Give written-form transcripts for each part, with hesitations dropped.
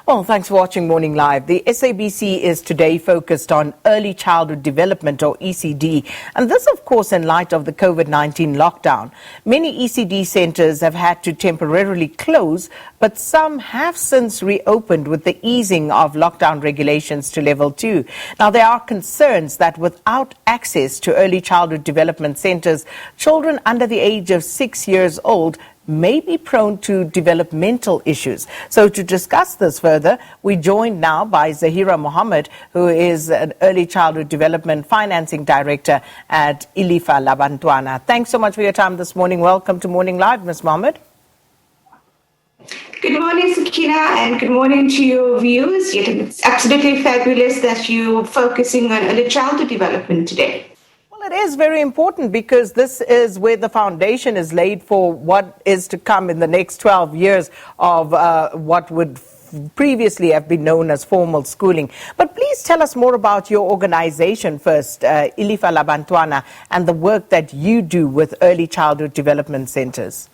Well, thanks for watching Morning Live. The SABC is today focused on early childhood development, or ECD. And this, of course, in light of the COVID-19 lockdown. Many ECD centres have had to temporarily close, but some have since reopened with the easing of lockdown regulations to level 2. Now, there are concerns that without access to early childhood development centres, children under the age of 6 years old may be prone to developmental issues. So to discuss this further, we're joined now by Zaheera Mohamed, who is an Early Childhood Development Financing Director at Ilifa Labantwana. Thanks so much for your time this morning. Welcome to Morning Live, Ms. Mohamed. Good morning, Sakina, and good morning to your viewers. It's absolutely fabulous that you're focusing on early childhood development today. Well, it is very important because this is where the foundation is laid for what is to come in the next 12 years of what would previously have been known as formal schooling. But please tell us more about your organization first, Ilifa Labantwana, and the work that you do with early childhood development centers.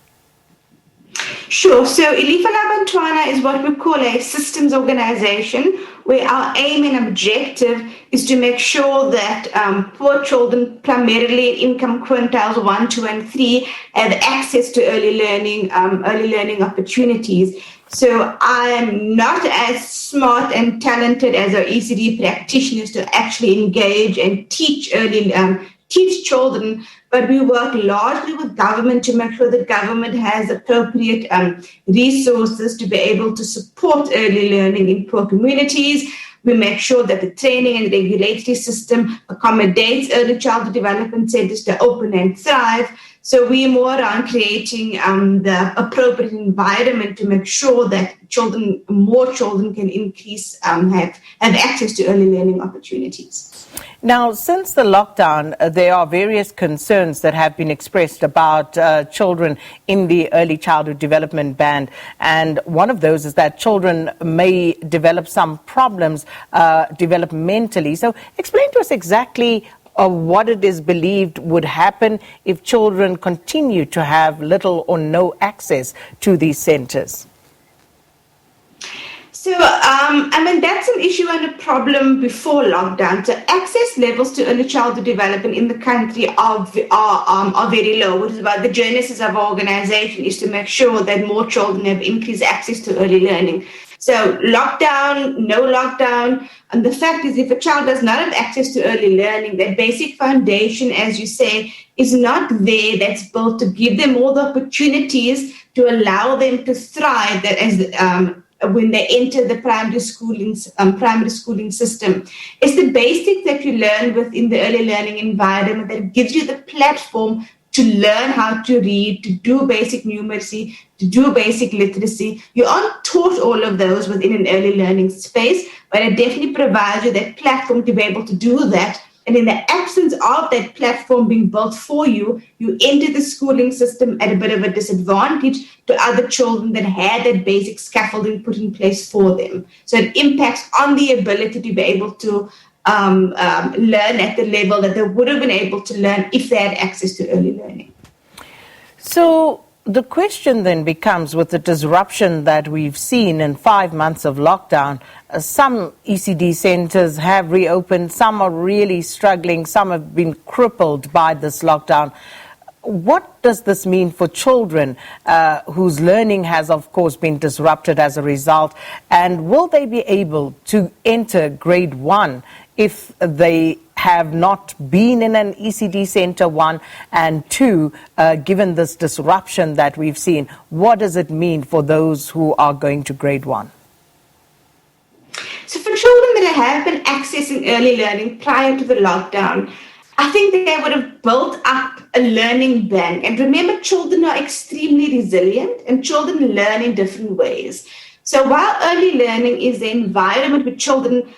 Sure. So Ilifa Labantwana is what we call a systems organization, where our aim and objective is to make sure that poor children, primarily in income quintiles 1, 2, and 3, have access to early learning opportunities. So I am not as smart and talented as our ECD practitioners to actually engage and teach children, but we work largely with government to make sure that government has appropriate resources to be able to support early learning in poor communities. We make sure that the training and regulatory system accommodates early childhood development centers to open and thrive. So we're more around creating the appropriate environment to make sure that more children can have access to early learning opportunities. Now, since the lockdown, there are various concerns that have been expressed about children in the early childhood development band. And one of those is that children may develop some problems developmentally. So explain to us exactly what it is believed would happen if children continue to have little or no access to these centers. So, that's an issue and a problem before lockdown. So access levels to early childhood development in the country are very low, which is why the genesis of our organization is to make sure that more children have increased access to early learning. So lockdown, no lockdown, and the fact is if a child does not have access to early learning, that basic foundation, as you say, is not there, that's built to give them all the opportunities to allow them to thrive, that as when they enter the primary schooling system. It's the basics that you learn within the early learning environment that gives you the platform to learn how to read, to do basic numeracy, to do basic literacy. You aren't taught all of those within an early learning space, but it definitely provides you that platform to be able to do that. And in the absence of that platform being built for you, you enter the schooling system at a bit of a disadvantage to other children that had that basic scaffolding put in place for them. So it impacts on the ability to be able to learn at the level that they would have been able to learn if they had access to early learning. So the question then becomes, with the disruption that we've seen in 5 months of lockdown, some ECD centres have reopened, some are really struggling, some have been crippled by this lockdown. What does this mean for children whose learning has, of course, been disrupted as a result? And will they be able to enter grade 1 if they have not been in an ECD centre, 1, and 2, given this disruption that we've seen? What does it mean for those who are going to grade 1? So for children that have been accessing early learning prior to the lockdown, I think they would have built up a learning bank. And remember, children are extremely resilient and children learn in different ways. So while early learning is the environment where children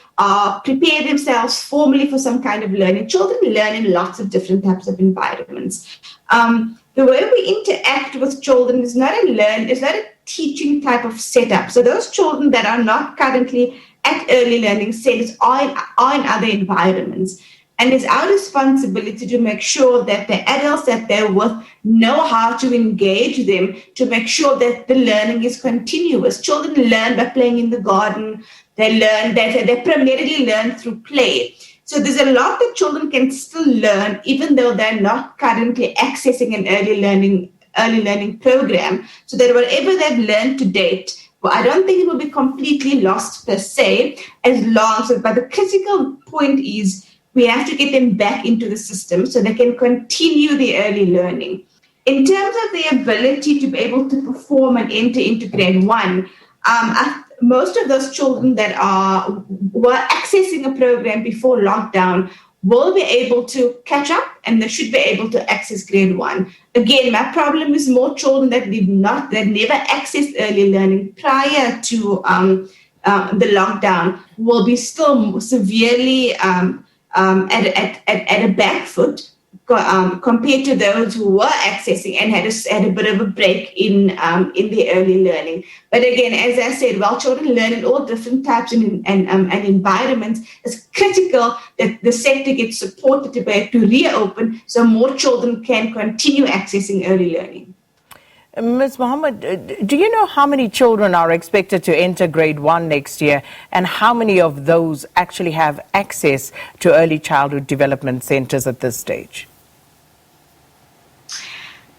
prepare themselves formally for some kind of learning, children learn in lots of different types of environments. The way we interact with children is not a teaching type of setup. So those children that are not currently at early learning centers are in other environments. And it's our responsibility to make sure that the adults that they're with know how to engage them to make sure that the learning is continuous. Children learn by playing in the garden. They primarily learn through play. So there's a lot that children can still learn, even though they're not currently accessing an early learning program, so that whatever they've learned to date, well, I don't think it will be completely lost per se, but the critical point is we have to get them back into the system so they can continue the early learning. In terms of the ability to be able to perform and enter into grade one, most of those children that were accessing a program before lockdown will be able to catch up, and they should be able to access grade one. Again, my problem is more children that never accessed early learning prior to the lockdown will be still severely at a back foot compared to those who were accessing and had a bit of a break in the early learning. But again, as I said, while children learn in all different types and environments, it's critical that the sector gets supported to be able to reopen so more children can continue accessing early learning. Ms. Mohamed, do you know how many children are expected to enter grade one next year, and how many of those actually have access to early childhood development centers at this stage?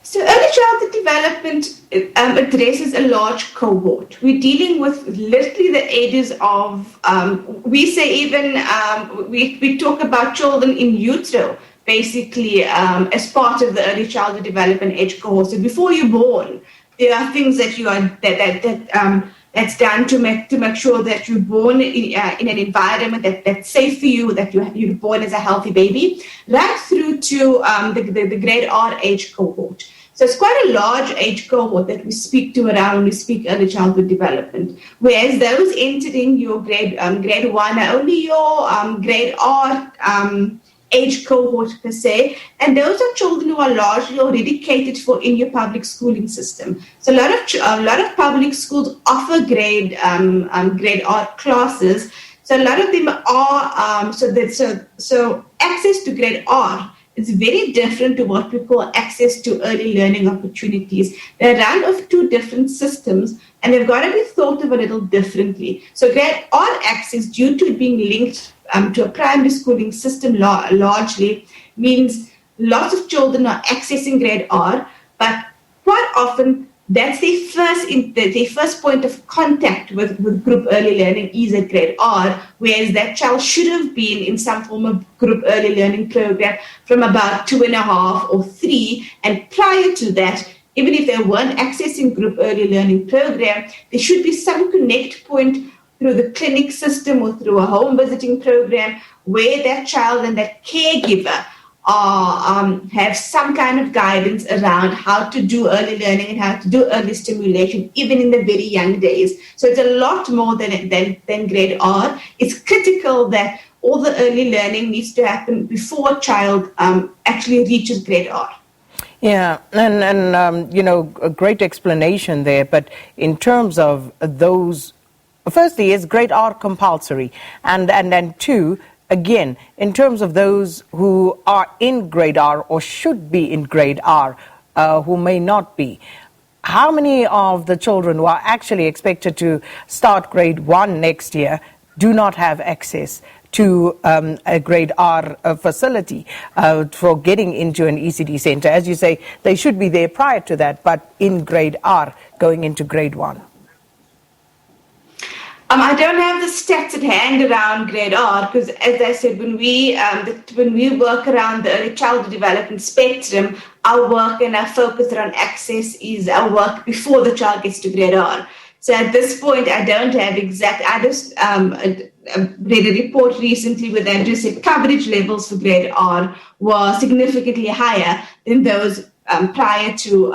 So early childhood development addresses a large cohort. We're dealing with literally the ages of, we talk about children in utero, basically as part of the early childhood development age cohort. So before you're born, there are things that that's done to make sure that you're born in an environment that's safe for you, that you're born as a healthy baby, right through to the grade R age cohort. So it's quite a large age cohort that we speak to around when we speak early childhood development. Whereas those entering your grade one are only your grade R age cohort per se, and those are children who are largely already catered for in your public schooling system. So a lot of public schools offer grade R classes. So a lot of them are so access to grade R is very different to what we call access to early learning opportunities. They're run off two different systems, and they've got to be thought of a little differently. So grade R access, due to it being linked to a primary schooling system largely, means lots of children are accessing grade R, but quite often that's their first point of contact with group early learning is at grade R, whereas that child should have been in some form of group early learning program from about 2.5 or 3, and prior to that, even if they weren't accessing group early learning program, there should be some connect point through the clinic system or through a home visiting program where that child and that caregiver have some kind of guidance around how to do early learning and how to do early stimulation, even in the very young days. So it's a lot more than grade R. It's critical that all the early learning needs to happen before a child actually reaches grade R. Yeah, and a great explanation there. But in terms of those, firstly, is grade R compulsory? And then two, again, in terms of those who are in grade R or should be in grade R, who may not be, how many of the children who are actually expected to start grade 1 next year do not have access to a grade R facility for getting into an ECD center? As you say, they should be there prior to that, but in grade R going into grade 1. I don't have the stats at hand around grade R because, as I said, when we work around the early childhood development spectrum, our work and our focus around access is our work before the child gets to grade R. So at this point, I don't have exact. I just read a report recently where they just said coverage levels for grade R were significantly higher than those prior to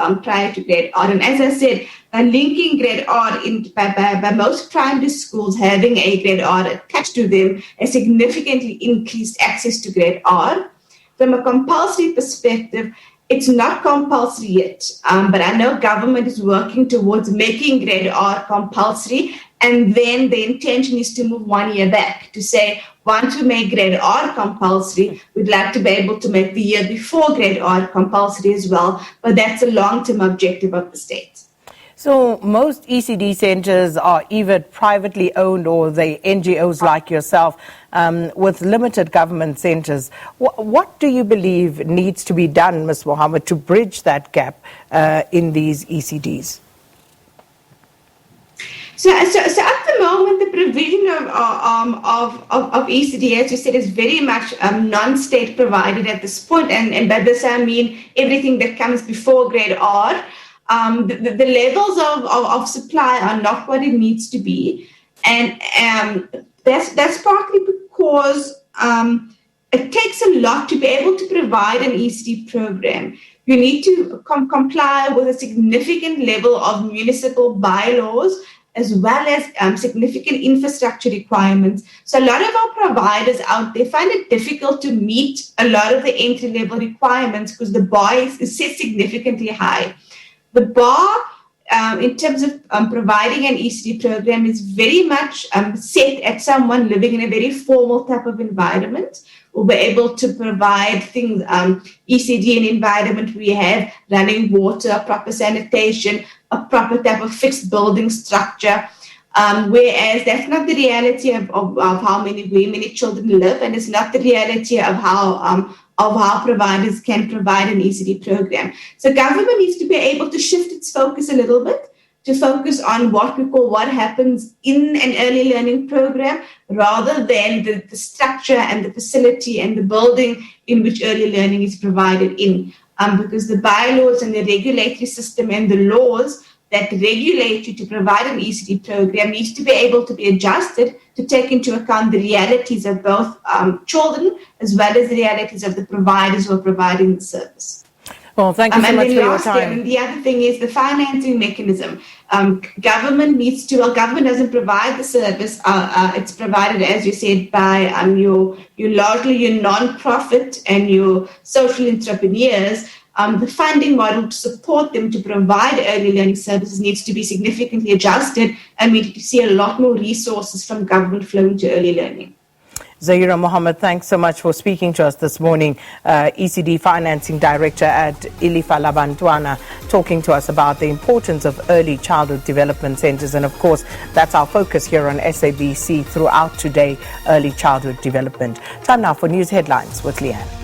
grade R. And as I said, linking grade R by most primary schools having a grade R attached to them has significantly increased access to grade R. From a compulsory perspective, it's not compulsory yet, but I know government is working towards making grade R compulsory And then the intention is to move 1 year back to say, once we make grade R compulsory, we'd like to be able to make the year before grade R compulsory as well. But that's a long-term objective of the state. So most ECD centres are either privately owned or they NGOs like yourself with limited government centres. What do you believe needs to be done, Ms. Mohamed, to bridge that gap in these ECDs? So at the moment, the provision of ECD, as you said, is very much non-state provided at this point. And by this, I mean everything that comes before grade R. The levels of supply are not what it needs to be. And that's partly because it takes a lot to be able to provide an ECD program. You need to comply with a significant level of municipal bylaws, as well as significant infrastructure requirements. So a lot of our providers out there find it difficult to meet a lot of the entry-level requirements because the bar is set significantly high. The bar, in terms of providing an ECD program, is very much set at someone living in a very formal type of environment. We'll be able to provide things, ECD, an environment we have running water, proper sanitation, a proper type of fixed building structure, whereas that's not the reality of where many children live, and it's not the reality of how providers can provide an ECD program. So government needs to be able to shift its focus a little bit to focus on what we call what happens in an early learning program rather than the structure and the facility and the building in which early learning is provided in. Because the bylaws and the regulatory system and the laws that regulate you to provide an ECD program needs to be able to be adjusted to take into account the realities of both children as well as the realities of the providers who are providing the service. Well, thank you so much for your time. And the other thing is the financing mechanism. Government doesn't provide the service. It's provided, as you said, by largely your non-profit and your social entrepreneurs. The funding model to support them to provide early learning services needs to be significantly adjusted, and we need to see a lot more resources from government flowing to early learning. Zaheera Mohamed, thanks so much for speaking to us this morning. ECD Financing Director at Ilifa Labantwana, talking to us about the importance of early childhood development centres. And of course, that's our focus here on SABC throughout today, early childhood development. Time now for news headlines with Leanne.